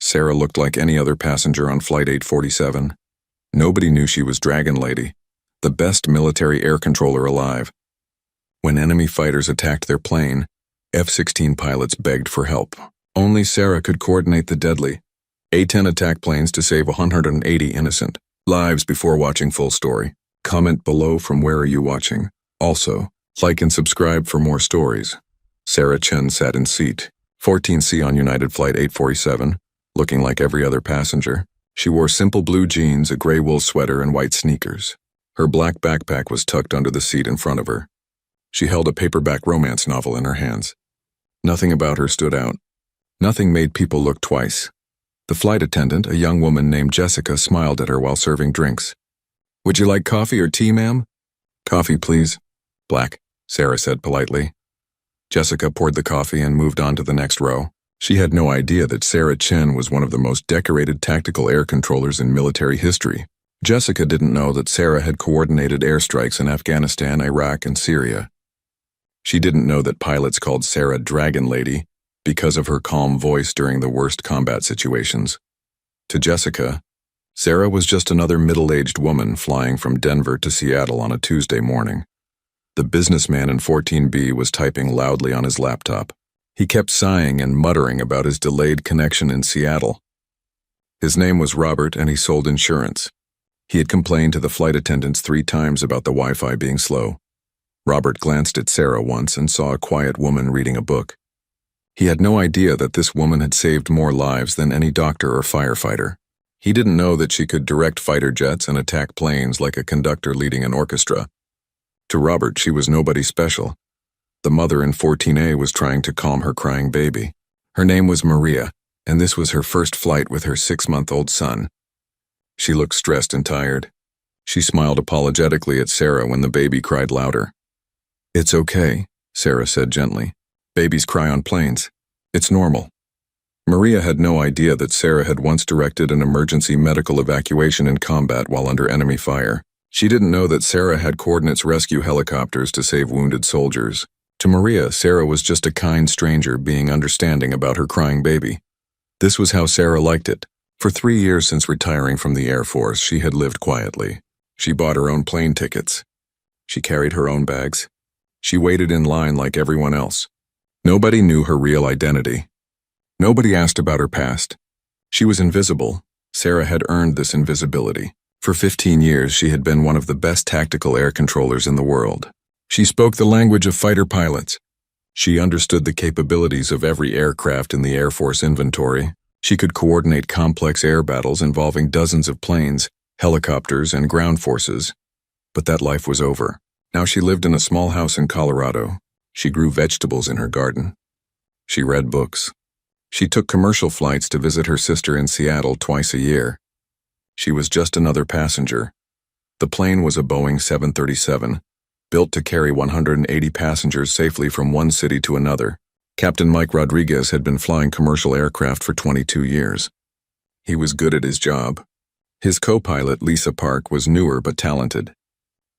Sarah looked like any other passenger on Flight 847. Nobody knew she was Dragon Lady, the best military air controller alive. When enemy fighters attacked their plane, F-16 pilots begged for help. Only Sarah could coordinate the deadly A-10 attack planes to save 180 innocent lives before watching full story. Comment below from where are you watching. Also, like and subscribe for more stories. Sarah Chen sat in seat 14C on United Flight 847, looking like every other passenger. She wore simple blue jeans, a gray wool sweater, and white sneakers. Her black backpack was tucked under the seat in front of her. She held a paperback romance novel in her hands. Nothing about her stood out. Nothing made people look twice. The flight attendant, a young woman named Jessica, smiled at her while serving drinks. "Would you like coffee or tea, ma'am?" "Coffee, please." "Black," Sarah said politely. Jessica poured the coffee and moved on to the next row. She had no idea that Sarah Chen was one of the most decorated tactical air controllers in military history. Jessica didn't know that Sarah had coordinated airstrikes in Afghanistan, Iraq, and Syria. She didn't know that pilots called Sarah Dragon Lady because of her calm voice during the worst combat situations. To Jessica, Sarah was just another middle-aged woman flying from Denver to Seattle on a Tuesday morning. The businessman in 14B was typing loudly on his laptop. He kept sighing and muttering about his delayed connection in Seattle. His name was Robert, and he sold insurance. He had complained to the flight attendants 3 times about the Wi-Fi being slow. Robert glanced at Sarah once and saw a quiet woman reading a book. He had no idea that this woman had saved more lives than any doctor or firefighter. He didn't know that she could direct fighter jets and attack planes like a conductor leading an orchestra. To Robert, she was nobody special. The mother in 14A was trying to calm her crying baby. Her name was Maria, and this was her first flight with her 6-month-old son. She looked stressed and tired. She smiled apologetically at Sarah when the baby cried louder. "It's okay," Sarah said gently. "Babies cry on planes. It's normal." Maria had no idea that Sarah had once directed an emergency medical evacuation in combat while under enemy fire. She didn't know that Sarah had coordinates rescue helicopters to save wounded soldiers. To Maria, Sarah was just a kind stranger being understanding about her crying baby. This was how Sarah liked it. For 3 years since retiring from the Air Force, she had lived quietly. She bought her own plane tickets. She carried her own bags. She waited in line like everyone else. Nobody knew her real identity. Nobody asked about her past. She was invisible. Sarah had earned this invisibility. For 15 years, she had been one of the best tactical air controllers in the world. She spoke the language of fighter pilots. She understood the capabilities of every aircraft in the Air Force inventory. She could coordinate complex air battles involving dozens of planes, helicopters, and ground forces. But that life was over. Now she lived in a small house in Colorado. She grew vegetables in her garden. She read books. She took commercial flights to visit her sister in Seattle twice a year. She was just another passenger. The plane was a Boeing 737, built to carry 180 passengers safely from one city to another. Captain Mike Rodriguez had been flying commercial aircraft for 22 years. He was good at his job. His co-pilot, Lisa Park, was newer but talented.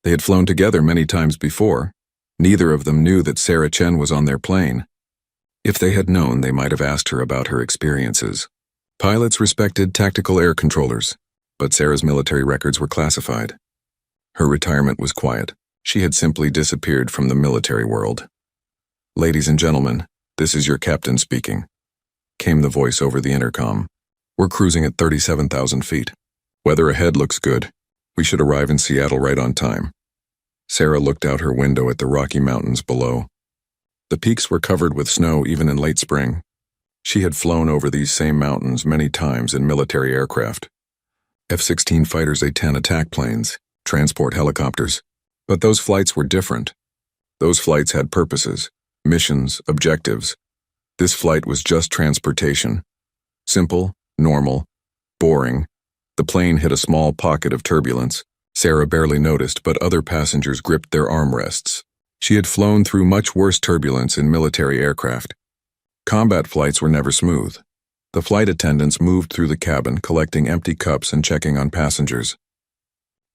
They had flown together many times before. Neither of them knew that Sarah Chen was on their plane. If they had known, they might have asked her about her experiences. Pilots respected tactical air controllers, but Sarah's military records were classified. Her retirement was quiet. She had simply disappeared from the military world. "Ladies and gentlemen, this is your captain speaking," came the voice over the intercom. "We're cruising at 37,000 feet. Weather ahead looks good. We should arrive in Seattle right on time." Sarah looked out her window at the Rocky Mountains below. The peaks were covered with snow even in late spring. She had flown over these same mountains many times in military aircraft. F-16 fighters, A-10 attack planes, transport helicopters. But those flights were different. Those flights had purposes, missions, objectives. This flight was just transportation. Simple, normal, boring. The plane hit a small pocket of turbulence. Sarah barely noticed, but other passengers gripped their armrests. She had flown through much worse turbulence in military aircraft. Combat flights were never smooth. The flight attendants moved through the cabin, collecting empty cups and checking on passengers.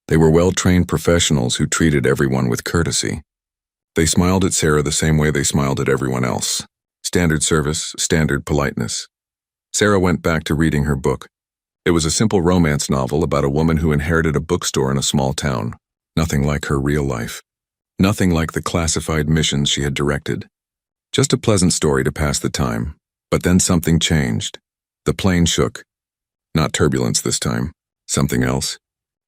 They were well-trained professionals who treated everyone with courtesy. They smiled at Sarah the same way they smiled at everyone else. Standard service, standard politeness. Sarah went back to reading her book. It was a simple romance novel about a woman who inherited a bookstore in a small town. Nothing like her real life. Nothing like the classified missions she had directed. Just a pleasant story to pass the time. But then something changed. The plane shook. Not turbulence this time. Something else.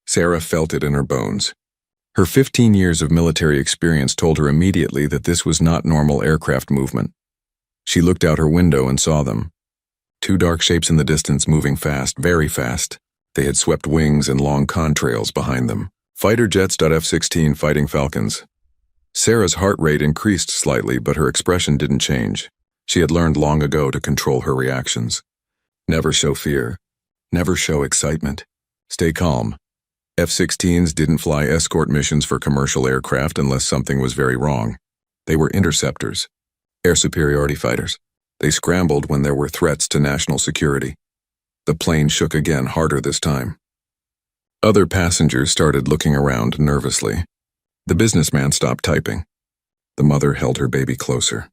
Sarah felt it in her bones. Her 15 years of military experience told her immediately that this was not normal aircraft movement. She looked out her window and saw them. Two dark shapes in the distance moving fast, very fast. They had swept wings and long contrails behind them. Fighter jets. F-16 Fighting Falcons. Sarah's heart rate increased slightly, but her expression didn't change. She had learned long ago to control her reactions. Never show fear. Never show excitement. Stay calm. F-16s didn't fly escort missions for commercial aircraft unless something was very wrong. They were interceptors. Air superiority fighters. They scrambled when there were threats to national security. The plane shook again, harder this time. Other passengers started looking around nervously. The businessman stopped typing. The mother held her baby closer.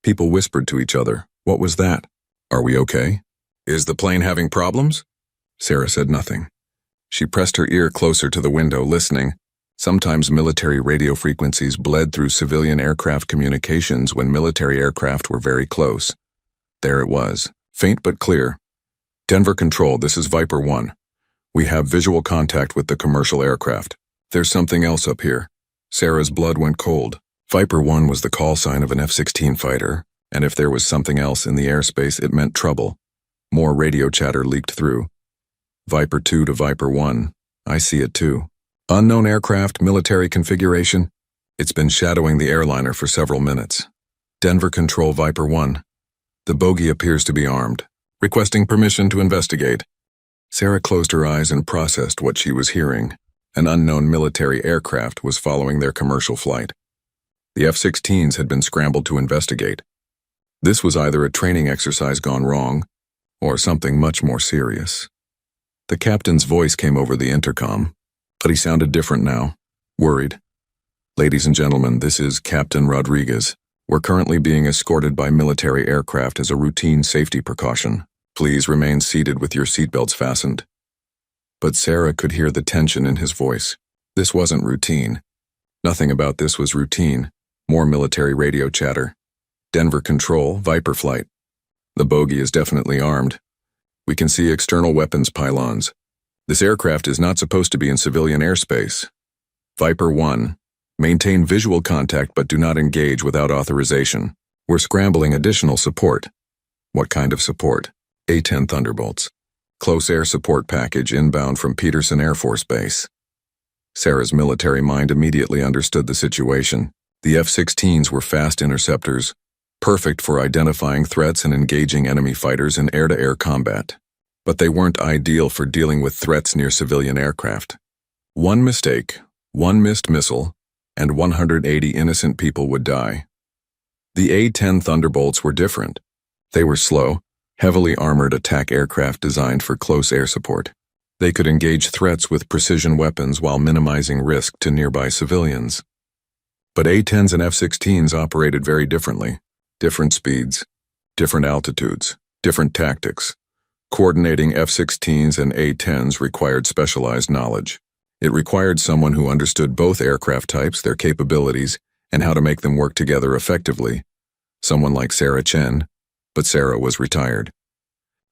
People whispered to each other. What was that? Are we okay? Is the plane having problems? Sarah said nothing. She pressed her ear closer to the window, listening. Sometimes military radio frequencies bled through civilian aircraft communications when military aircraft were very close. There it was, faint but clear. Denver Control, this is Viper 1. We have visual contact with the commercial aircraft. There's something else up here. Sarah's blood went cold. Viper 1 was the call sign of an F-16 fighter, and if there was something else in the airspace, it meant trouble. More radio chatter leaked through. Viper 2 to Viper 1. I see it too. Unknown aircraft, military configuration. It's been shadowing the airliner for several minutes. Denver Control, Viper 1. The bogey appears to be armed. Requesting permission to investigate. Sarah closed her eyes and processed what she was hearing. An unknown military aircraft was following their commercial flight. The F-16s had been scrambled to investigate. This was either a training exercise gone wrong, or something much more serious. The captain's voice came over the intercom, but he sounded different now, worried. Ladies and gentlemen, this is Captain Rodriguez. We're currently being escorted by military aircraft as a routine safety precaution. Please remain seated with your seatbelts fastened. But Sarah could hear the tension in his voice. This wasn't routine. Nothing about this was routine. More military radio chatter. Denver Control, Viper flight. The bogey is definitely armed. We can see external weapons pylons. This aircraft is not supposed to be in civilian airspace. Viper 1. Maintain visual contact but do not engage without authorization. We're scrambling additional support. What kind of support? A-10 Thunderbolts. Close air support package inbound from Peterson Air Force Base. Sarah's military mind immediately understood the situation. The F-16s were fast interceptors, perfect for identifying threats and engaging enemy fighters in air-to-air combat. But they weren't ideal for dealing with threats near civilian aircraft. One mistake, one missed missile, and 180 innocent people would die. The A-10 Thunderbolts were different. They were slow, heavily armored attack aircraft designed for close air support. They could engage threats with precision weapons while minimizing risk to nearby civilians. But A-10s and F-16s operated very differently. Different speeds, different altitudes, different tactics. Coordinating F-16s and A-10s required specialized knowledge. It required someone who understood both aircraft types, their capabilities, and how to make them work together effectively. Someone like Sarah Chen, but Sarah was retired.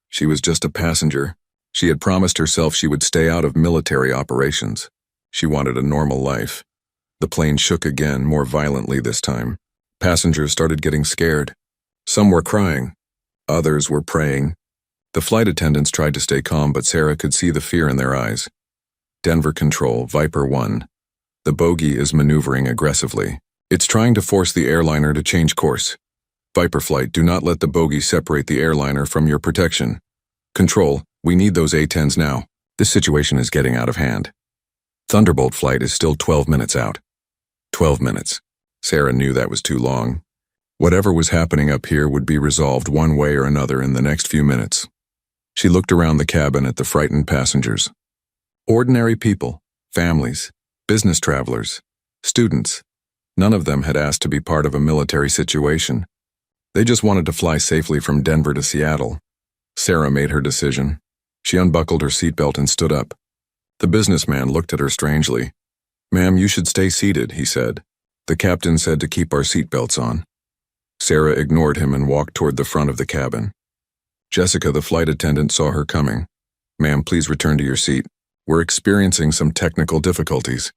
She was just a passenger. She had promised herself she would stay out of military operations. She wanted a normal life. The plane shook again, more violently this time. Passengers started getting scared. Some were crying. Others were praying. The flight attendants tried to stay calm, but Sarah could see the fear in their eyes. Denver Control, Viper 1. The bogey is maneuvering aggressively. It's trying to force the airliner to change course. Viper flight, do not let the bogey separate the airliner from your protection. Control, we need those A-10s now. This situation is getting out of hand. Thunderbolt flight is still 12 minutes out. 12 minutes. Sarah knew that was too long. Whatever was happening up here would be resolved one way or another in the next few minutes. She looked around the cabin at the frightened passengers. Ordinary people, families, business travelers, students. None of them had asked to be part of a military situation. They just wanted to fly safely from Denver to Seattle. Sarah made her decision. She unbuckled her seatbelt and stood up. The businessman looked at her strangely. "Ma'am, you should stay seated," he said. "The captain said to keep our seatbelts on." Sarah ignored him and walked toward the front of the cabin. Jessica, the flight attendant, saw her coming. "Ma'am, please return to your seat. We're experiencing some technical difficulties."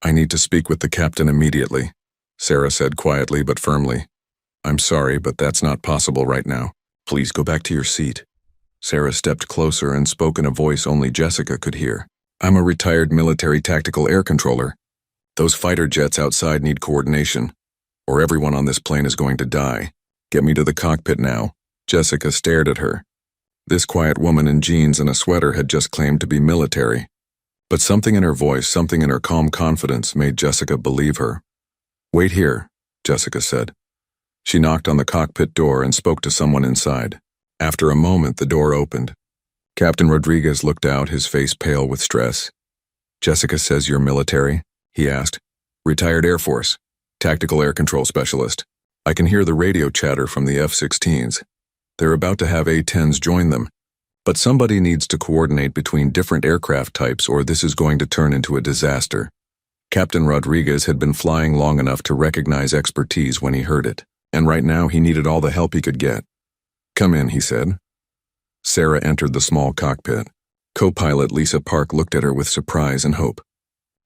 "I need to speak with the captain immediately," Sarah said quietly but firmly. "I'm sorry, but that's not possible right now. Please go back to your seat." Sarah stepped closer and spoke in a voice only Jessica could hear. "I'm a retired military tactical air controller. Those fighter jets outside need coordination, or everyone on this plane is going to die. Get me to the cockpit now." Jessica stared at her. This quiet woman in jeans and a sweater had just claimed to be military. But something in her voice, something in her calm confidence made Jessica believe her. "Wait here," Jessica said. She knocked on the cockpit door and spoke to someone inside. After a moment, the door opened. Captain Rodriguez looked out, his face pale with stress. "Jessica says you're military?" he asked. "Retired Air Force, tactical air control specialist. I can hear the radio chatter from the F-16s. They're about to have A-10s join them. But somebody needs to coordinate between different aircraft types or this is going to turn into a disaster." Captain Rodriguez had been flying long enough to recognize expertise when he heard it, and right now he needed all the help he could get. "Come in," he said. Sarah entered the small cockpit. Co-pilot Lisa Park looked at her with surprise and hope.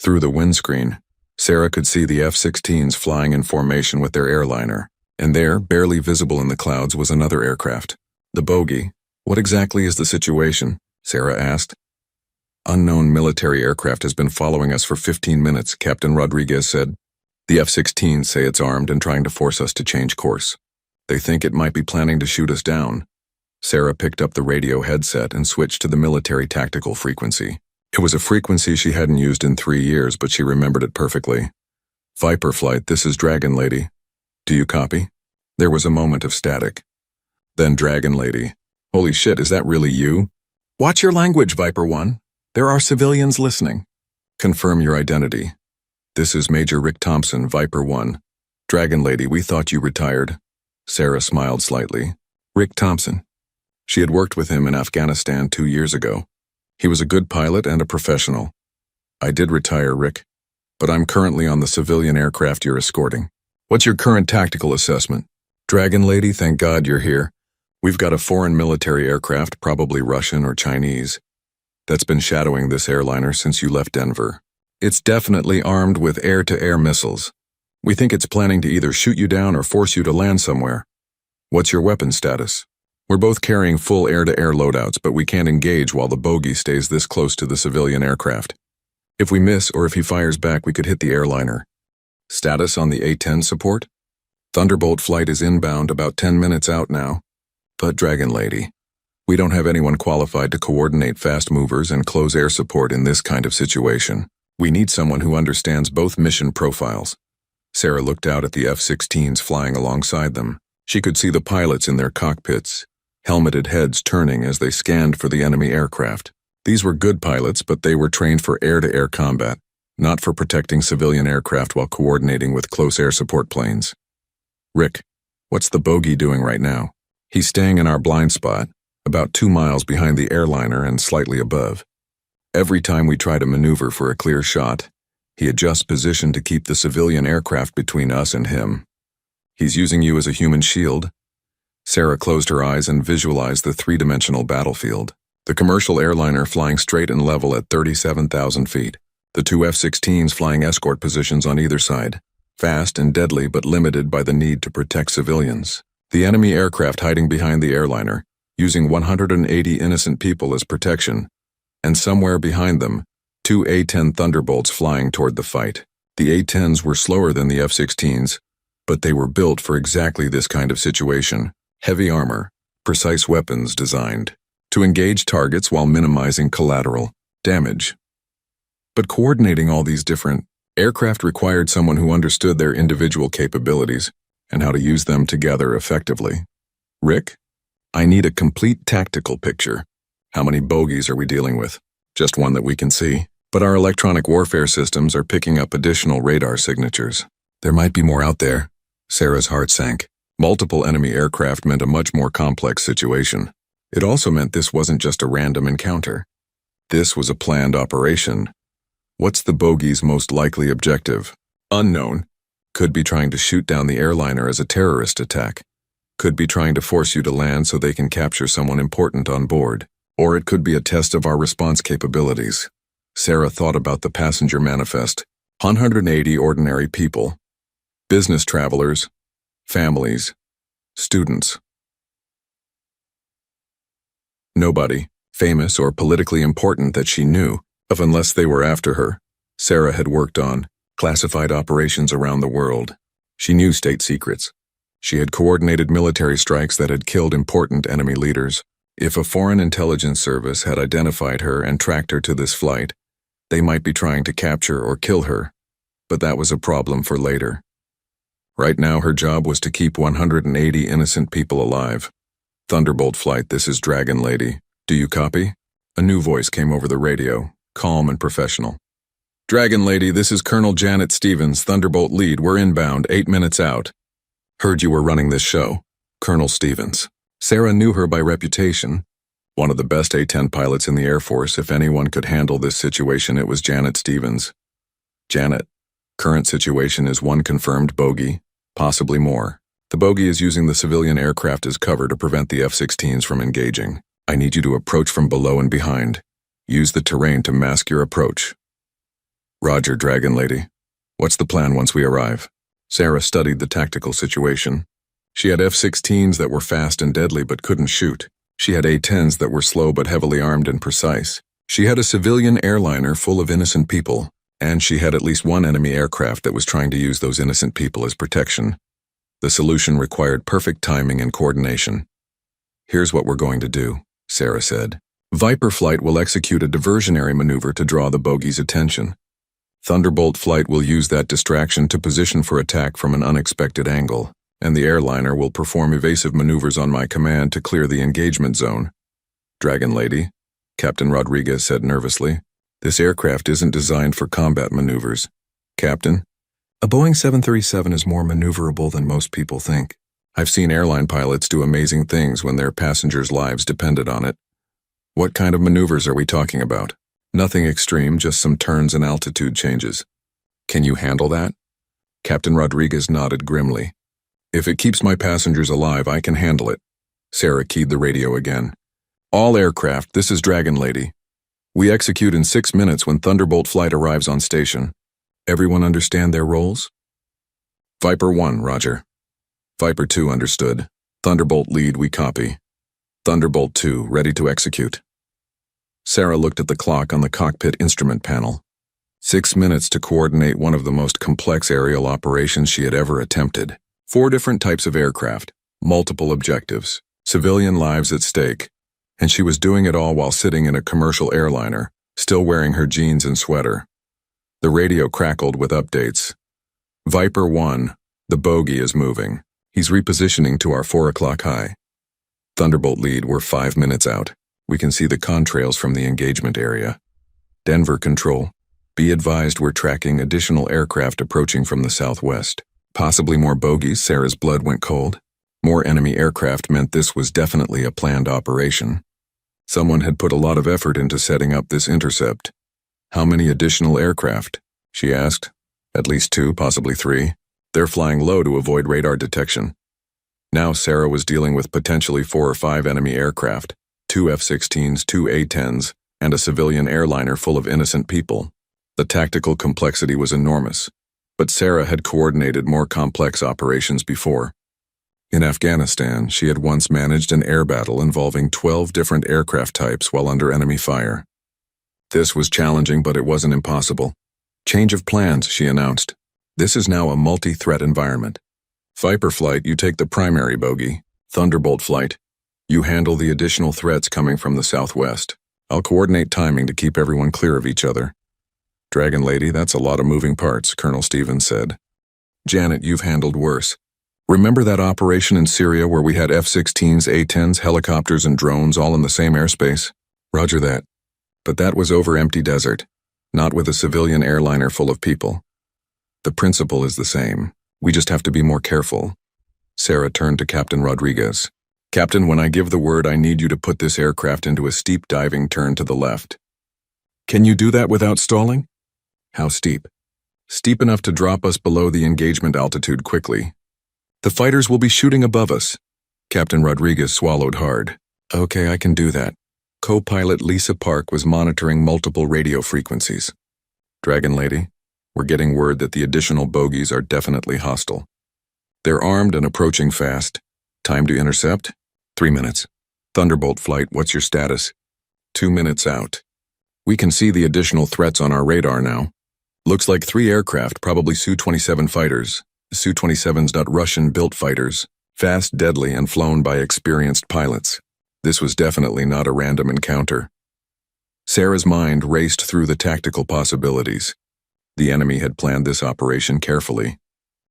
Through the windscreen, Sarah could see the F-16s flying in formation with their airliner, and there, barely visible in the clouds, was another aircraft. The bogey. "What exactly is the situation?" Sarah asked. "Unknown military aircraft has been following us for 15 minutes, Captain Rodriguez said. The F-16s say it's armed and trying to force us to change course. They think it might be planning to shoot us down." Sarah picked up the radio headset and switched to the military tactical frequency. It was a frequency she hadn't used in 3 years, but she remembered it perfectly. "Viper Flight, this is Dragon Lady. Do you copy?" There was a moment of static. Then Dragon Lady. "Holy shit, is that really you?" "Watch your language, Viper 1. There are civilians listening." "Confirm your identity." "This is Major Rick Thompson, Viper 1. Dragon Lady, we thought you retired." Sarah smiled slightly. "Rick Thompson." She had worked with him in Afghanistan 2 years ago. He was a good pilot and a professional. "I did retire, Rick, but I'm currently on the civilian aircraft you're escorting. What's your current tactical assessment?" "Dragon Lady, thank God you're here. We've got a foreign military aircraft, probably Russian or Chinese, that's been shadowing this airliner since you left Denver. It's definitely armed with air-to-air missiles. We think it's planning to either shoot you down or force you to land somewhere. What's your weapon status?" "We're both carrying full air-to-air loadouts, but we can't engage while the bogey stays this close to the civilian aircraft. If we miss or if he fires back, we could hit the airliner." "Status on the A-10 support?" "Thunderbolt flight is inbound, about 10 minutes out now. But Dragon Lady, we don't have anyone qualified to coordinate fast movers and close air support in this kind of situation. We need someone who understands both mission profiles." Sarah looked out at the F-16s flying alongside them. She could see the pilots in their cockpits, helmeted heads turning as they scanned for the enemy aircraft. These were good pilots, but they were trained for air-to-air combat, not for protecting civilian aircraft while coordinating with close air support planes. "Rick, what's the bogey doing right now?" "He's staying in our blind spot, about 2 miles behind the airliner and slightly above. Every time we try to maneuver for a clear shot, he adjusts position to keep the civilian aircraft between us and him. He's using you as a human shield." Sarah closed her eyes and visualized the 3-dimensional battlefield. The commercial airliner flying straight and level at 37,000 feet. The 2 F-16s flying escort positions on either side. Fast and deadly, but limited by the need to protect civilians. The enemy aircraft hiding behind the airliner, using 180 innocent people as protection. And somewhere behind them, 2 A-10 Thunderbolts flying toward the fight. The A-10s were slower than the F-16s, but they were built for exactly this kind of situation. Heavy armor, precise weapons designed to engage targets while minimizing collateral damage. But coordinating all these different aircraft required someone who understood their individual capabilities and how to use them together effectively. "Rick, I need a complete tactical picture. How many bogeys are we dealing with?" "Just one that we can see. But our electronic warfare systems are picking up additional radar signatures. There might be more out there." Sarah's heart sank. Multiple enemy aircraft meant a much more complex situation. It also meant this wasn't just a random encounter. This was a planned operation. What's the bogey's most likely objective? Unknown. Could be trying to shoot down the airliner as a terrorist attack. Could be trying to force you to land so they can capture someone important on board. Or it could be a test of our response capabilities. Sarah thought about the passenger manifest. 180 ordinary people. Business travelers. Families. Students. Nobody, famous or politically important that she knew of unless they were after her. Sarah had worked on classified operations around the world. She knew state secrets. She had coordinated military strikes that had killed important enemy leaders. If a foreign intelligence service had identified her and tracked her to this flight, they might be trying to capture or kill her, but that was a problem for later. Right now her job was to keep 180 innocent people alive. Thunderbolt Flight, this is Dragon Lady. Do you copy? A new voice came over the radio, calm and professional. Dragon Lady, this is Colonel Janet Stevens, Thunderbolt Lead. We're inbound, 8 minutes out. Heard you were running this show. Colonel Stevens. Sarah knew her by reputation. One of the best A-10 pilots in the Air Force. If anyone could handle this situation, it was Janet Stevens. Janet, current situation is 1 confirmed bogey, possibly more. The bogey is using the civilian aircraft as cover to prevent the F-16s from engaging. I need you to approach from below and behind. Use the terrain to mask your approach. Roger, Dragon Lady. What's the plan once we arrive? Sarah studied the tactical situation. She had F-16s that were fast and deadly but couldn't shoot. She had A-10s that were slow but heavily armed and precise. She had a civilian airliner full of innocent people, and she had at least 1 enemy aircraft that was trying to use those innocent people as protection. The solution required perfect timing and coordination. Here's what we're going to do, Sarah said. Viper Flight will execute a diversionary maneuver to draw the bogey's attention. Thunderbolt Flight will use that distraction to position for attack from an unexpected angle, and the airliner will perform evasive maneuvers on my command to clear the engagement zone. Dragon Lady, Captain Rodriguez said nervously, this aircraft isn't designed for combat maneuvers. Captain, a Boeing 737 is more maneuverable than most people think. I've seen airline pilots do amazing things when their passengers' lives depended on it. What kind of maneuvers are we talking about? Nothing extreme, just some turns and altitude changes. Can you handle that? Captain Rodriguez nodded grimly. If it keeps my passengers alive, I can handle it. Sarah keyed the radio again. All aircraft, this is Dragon Lady. We execute in 6 minutes when Thunderbolt Flight arrives on station. Everyone understand their roles? Viper 1, roger. Viper 2, understood. Thunderbolt Lead, we copy. Thunderbolt 2, ready to execute. Sarah looked at the clock on the cockpit instrument panel. 6 minutes to coordinate one of the most complex aerial operations she had ever attempted. 4 different types of aircraft, multiple objectives, civilian lives at stake, and she was doing it all while sitting in a commercial airliner, still wearing her jeans and sweater. The radio crackled with updates. Viper 1, the bogey is moving. He's repositioning to our 4 o'clock high. Thunderbolt Lead, we're 5 minutes out. We can see the contrails from the engagement area. Denver Control, be advised we're tracking additional aircraft approaching from the southwest. Possibly more bogeys. Sarah's blood went cold. More enemy aircraft meant this was definitely a planned operation. Someone had put a lot of effort into setting up this intercept. How many additional aircraft? She asked. At least 2, possibly 3. They're flying low to avoid radar detection. Now Sarah was dealing with potentially 4 or 5 enemy aircraft. 2 F-16s, 2 A-10s, and a civilian airliner full of innocent people. The tactical complexity was enormous, but Sarah had coordinated more complex operations before. In Afghanistan, she had once managed an air battle involving 12 different aircraft types while under enemy fire. This was challenging, but it wasn't impossible. Change of plans, she announced. This is now a multi-threat environment. Viper Flight, you take the primary bogey. Thunderbolt Flight, you handle the additional threats coming from the southwest. I'll coordinate timing to keep everyone clear of each other. Dragon Lady, that's a lot of moving parts, Colonel Stevens said. Janet, you've handled worse. Remember that operation in Syria where we had F-16s, A-10s, helicopters, and drones all in the same airspace? Roger that. But that was over empty desert, not with a civilian airliner full of people. The principle is the same. We just have to be more careful. Sarah turned to Captain Rodriguez. Captain, when I give the word, I need you to put this aircraft into a steep diving turn to the left. Can you do that without stalling? How steep? Steep enough to drop us below the engagement altitude quickly. The fighters will be shooting above us. Captain Rodriguez swallowed hard. Okay, I can do that. Co-pilot Lisa Park was monitoring multiple radio frequencies. Dragon Lady, we're getting word that the additional bogies are definitely hostile. They're armed and approaching fast. Time to intercept? 3 minutes. Thunderbolt flight, what's your status? 2 minutes out. We can see the additional threats on our radar now. Looks like 3 aircraft, probably Su-27 fighters. Su-27's not Russian-built fighters, fast, deadly, and flown by experienced pilots. This was definitely not a random encounter. Sarah's mind raced through the tactical possibilities. The enemy had planned this operation carefully.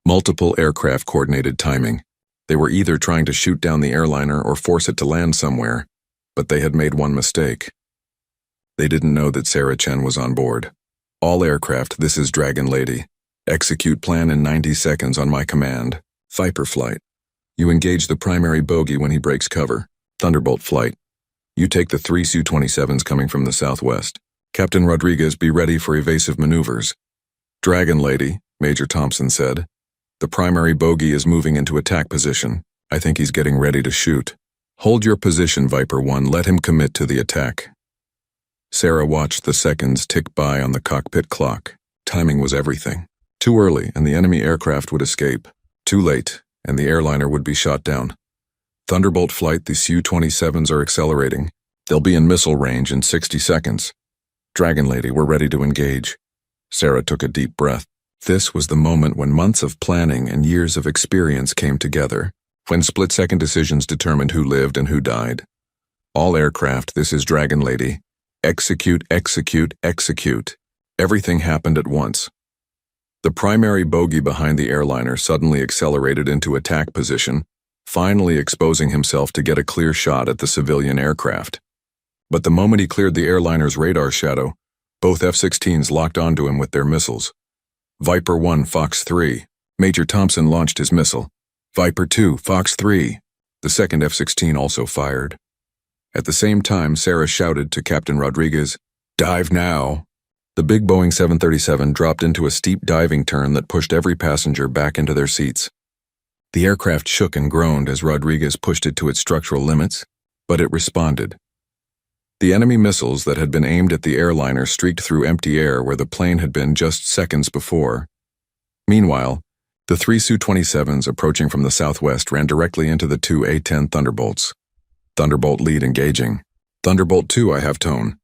Multiple aircraft coordinated timing. They were either trying to shoot down the airliner or force it to land somewhere, but they had made one mistake. They didn't know that Sarah Chen was on board. All aircraft, this is Dragon Lady. Execute plan in 90 seconds on my command. Viper flight. You engage the primary bogey when he breaks cover. Thunderbolt flight. You take the 3 Su-27s coming from the southwest. Captain Rodriguez, be ready for evasive maneuvers. Dragon Lady, Major Thompson said. The primary bogey is moving into attack position. I think he's getting ready to shoot. Hold your position, Viper 1. Let him commit to the attack. Sarah watched the seconds tick by on the cockpit clock. Timing was everything. Too early, and the enemy aircraft would escape. Too late, and the airliner would be shot down. Thunderbolt flight, the Su-27s are accelerating. They'll be in missile range in 60 seconds. Dragon Lady, we're ready to engage. Sarah took a deep breath. This was the moment when months of planning and years of experience came together, when split-second decisions determined who lived and who died. All aircraft, this is Dragon Lady. Execute, execute, execute. Everything happened at once. The primary bogey behind the airliner suddenly accelerated into attack position, finally exposing himself to get a clear shot at the civilian aircraft. But the moment he cleared the airliner's radar shadow, both F-16s locked onto him with their missiles. Viper 1, Fox 3. Major Thompson launched his missile. Viper 2, Fox 3. The second F-16 also fired. At the same time, Sarah shouted to Captain Rodriguez, "Dive now!" The big Boeing 737 dropped into a steep diving turn that pushed every passenger back into their seats. The aircraft shook and groaned as Rodriguez pushed it to its structural limits, but it responded. The enemy missiles that had been aimed at the airliner streaked through empty air where the plane had been just seconds before. Meanwhile, the 3 Su-27s approaching from the southwest ran directly into the 2 A-10 Thunderbolts. Thunderbolt lead engaging. Thunderbolt 2, I have tone.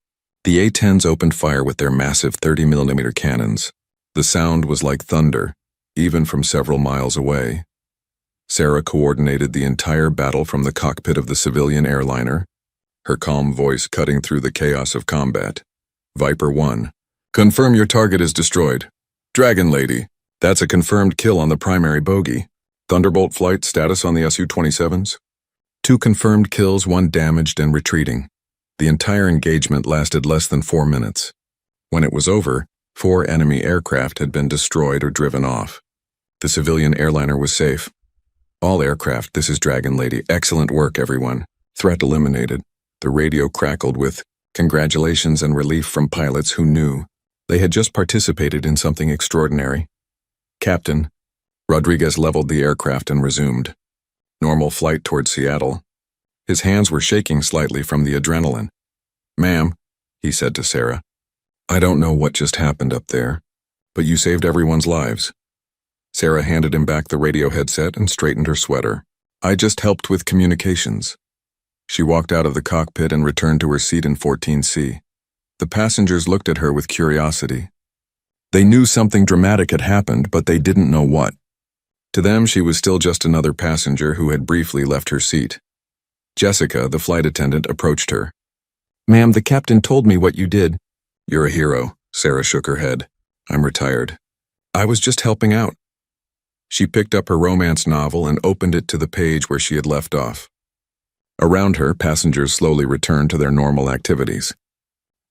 The A-10s opened fire with their massive 30mm cannons. The sound was like thunder, even from several miles away. Sarah coordinated the entire battle from the cockpit of the civilian airliner, her calm voice cutting through the chaos of combat. Viper 1. Confirm your target is destroyed. Dragon Lady. That's a confirmed kill on the primary bogey. Thunderbolt flight status on the Su-27s. 2 confirmed kills, 1 damaged and retreating. The entire engagement lasted less than 4 minutes. When it was over, 4 enemy aircraft had been destroyed or driven off. The civilian airliner was safe. All aircraft, this is Dragon Lady. Excellent work, everyone. Threat eliminated. The radio crackled with congratulations and relief from pilots who knew they had just participated in something extraordinary. Captain, Rodriguez leveled the aircraft and resumed. Normal flight toward Seattle. His hands were shaking slightly from the adrenaline. "Ma'am," he said to Sarah, "I don't know what just happened up there, but you saved everyone's lives." Sarah handed him back the radio headset and straightened her sweater. "I just helped with communications." She walked out of the cockpit and returned to her seat in 14C. The passengers looked at her with curiosity. They knew something dramatic had happened, but they didn't know what. To them, she was still just another passenger who had briefly left her seat. Jessica, the flight attendant, approached her. "Ma'am, the captain told me what you did." "You're a hero," Sarah shook her head. "I'm retired. I was just helping out." She picked up her romance novel and opened it to the page where she had left off. Around her, passengers slowly returned to their normal activities.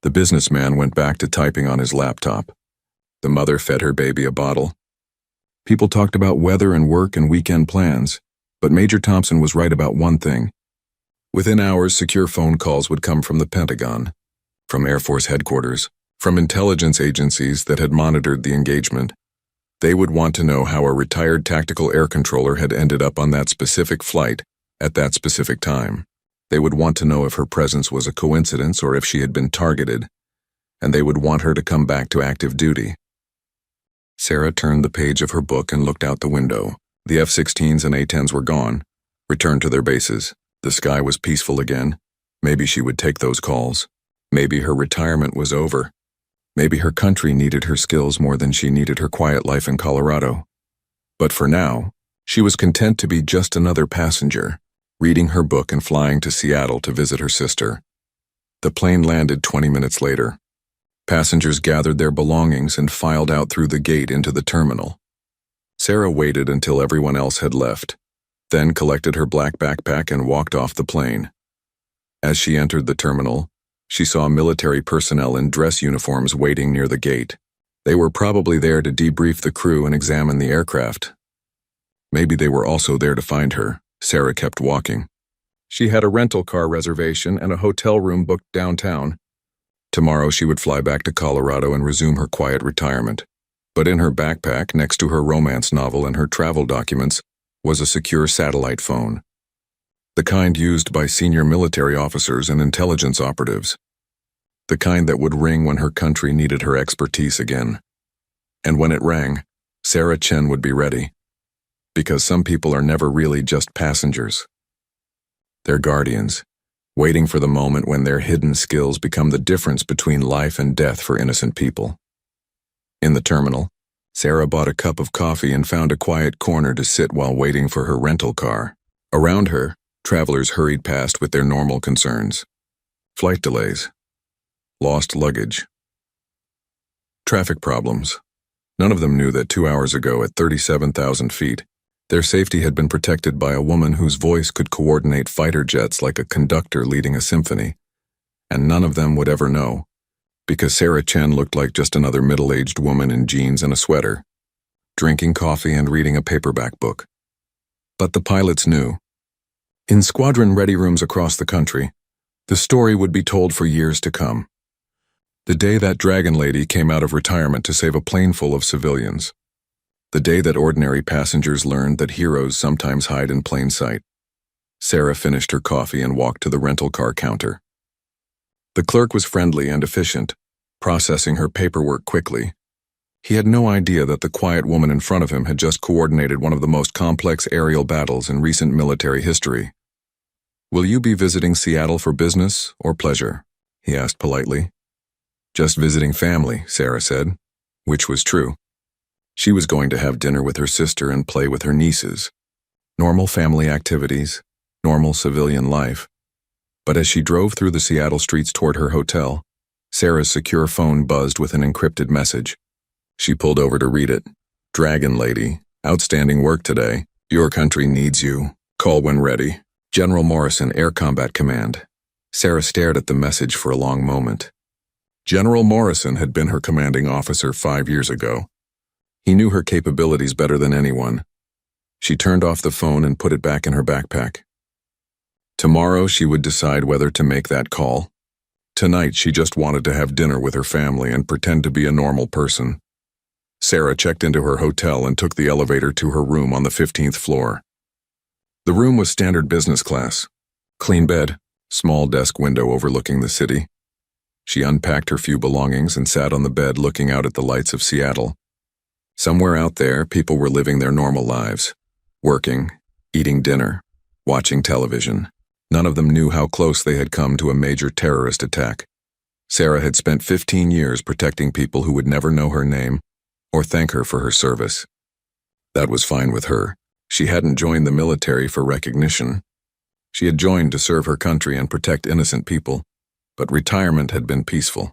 The businessman went back to typing on his laptop. The mother fed her baby a bottle. People talked about weather and work and weekend plans, but Major Thompson was right about one thing. Within hours, secure phone calls would come from the Pentagon, from Air Force headquarters, from intelligence agencies that had monitored the engagement. They would want to know how a retired tactical air controller had ended up on that specific flight at that specific time. They would want to know if her presence was a coincidence or if she had been targeted, and they would want her to come back to active duty. Sarah turned the page of her book and looked out the window. The F-16s and A-10s were gone, returned to their bases. The sky was peaceful again. Maybe she would take those calls. Maybe her retirement was over. Maybe her country needed her skills more than she needed her quiet life in Colorado. But for now, she was content to be just another passenger, reading her book and flying to Seattle to visit her sister. The plane landed 20 minutes later. Passengers gathered their belongings and filed out through the gate into the terminal. Sarah waited until everyone else had left, then collected her black backpack and walked off the plane. As she entered the terminal, she saw military personnel in dress uniforms waiting near the gate. They were probably there to debrief the crew and examine the aircraft. Maybe they were also there to find her. Sarah kept walking. She had a rental car reservation and a hotel room booked downtown. Tomorrow she would fly back to Colorado and resume her quiet retirement. But in her backpack, next to her romance novel and her travel documents, was a secure satellite phone. The kind used by senior military officers and intelligence operatives. The kind that would ring when her country needed her expertise again. And when it rang, Sarah Chen would be ready. Because some people are never really just passengers. They're guardians, waiting for the moment when their hidden skills become the difference between life and death for innocent people. In the terminal, Sarah bought a cup of coffee and found a quiet corner to sit while waiting for her rental car. Around her, travelers hurried past with their normal concerns. Flight delays. Lost luggage. Traffic problems. None of them knew that 2 hours ago at 37,000 feet, their safety had been protected by a woman whose voice could coordinate fighter jets like a conductor leading a symphony. And none of them would ever know, because Sarah Chen looked like just another middle-aged woman in jeans and a sweater, drinking coffee and reading a paperback book. But the pilots knew. In squadron ready rooms across the country, the story would be told for years to come. The day that Dragon Lady came out of retirement to save a plane full of civilians. The day that ordinary passengers learned that heroes sometimes hide in plain sight. Sarah finished her coffee and walked to the rental car counter. The clerk was friendly and efficient, processing her paperwork quickly. He had no idea that the quiet woman in front of him had just coordinated one of the most complex aerial battles in recent military history. "Will you be visiting Seattle for business or pleasure?" he asked politely. "Just visiting family," Sarah said, which was true. She was going to have dinner with her sister and play with her nieces. Normal family activities, normal civilian life. But as she drove through the Seattle streets toward her hotel, Sarah's secure phone buzzed with an encrypted message. She pulled over to read it. "Dragon Lady, outstanding work today. Your country needs you. Call when ready. General Morrison, Air Combat Command." Sarah stared at the message for a long moment. General Morrison had been her commanding officer 5 years ago. He knew her capabilities better than anyone. She turned off the phone and put it back in her backpack. Tomorrow she would decide whether to make that call. Tonight she just wanted to have dinner with her family and pretend to be a normal person. Sarah checked into her hotel and took the elevator to her room on the 15th floor. The room was standard business class. Clean bed, small desk window overlooking the city. She unpacked her few belongings and sat on the bed looking out at the lights of Seattle. Somewhere out there, people were living their normal lives. Working, eating dinner, watching television. None of them knew how close they had come to a major terrorist attack. Sarah had spent 15 years protecting people who would never know her name or thank her for her service. That was fine with her. She hadn't joined the military for recognition. She had joined to serve her country and protect innocent people, but retirement had been peaceful.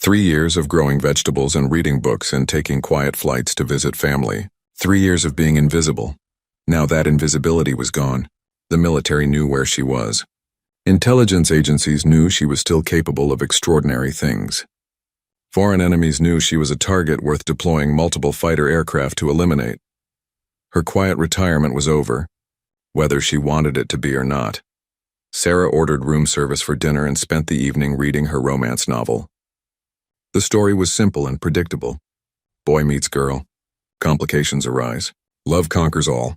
3 years of growing vegetables and reading books and taking quiet flights to visit family. 3 years of being invisible. Now that invisibility was gone. The military knew where she was. Intelligence agencies knew she was still capable of extraordinary things. Foreign enemies knew she was a target worth deploying multiple fighter aircraft to eliminate. Her quiet retirement was over, whether she wanted it to be or not. Sarah ordered room service for dinner and spent the evening reading her romance novel. The story was simple and predictable. Boy meets girl. Complications arise. Love conquers all.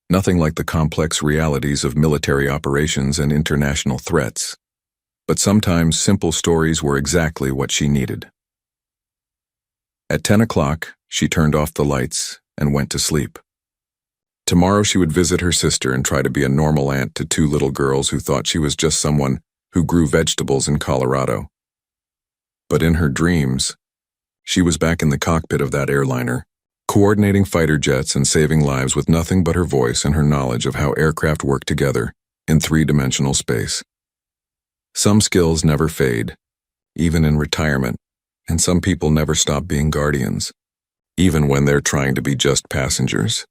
Nothing like the complex realities of military operations and international threats. But sometimes simple stories were exactly what she needed. At 10 o'clock, she turned off the lights and went to sleep. Tomorrow she would visit her sister and try to be a normal aunt to two little girls who thought she was just someone who grew vegetables in Colorado. But in her dreams, she was back in the cockpit of that airliner, coordinating fighter jets and saving lives with nothing but her voice and her knowledge of how aircraft work together in three-dimensional space. Some skills never fade, even in retirement, and some people never stop being guardians, even when they're trying to be just passengers.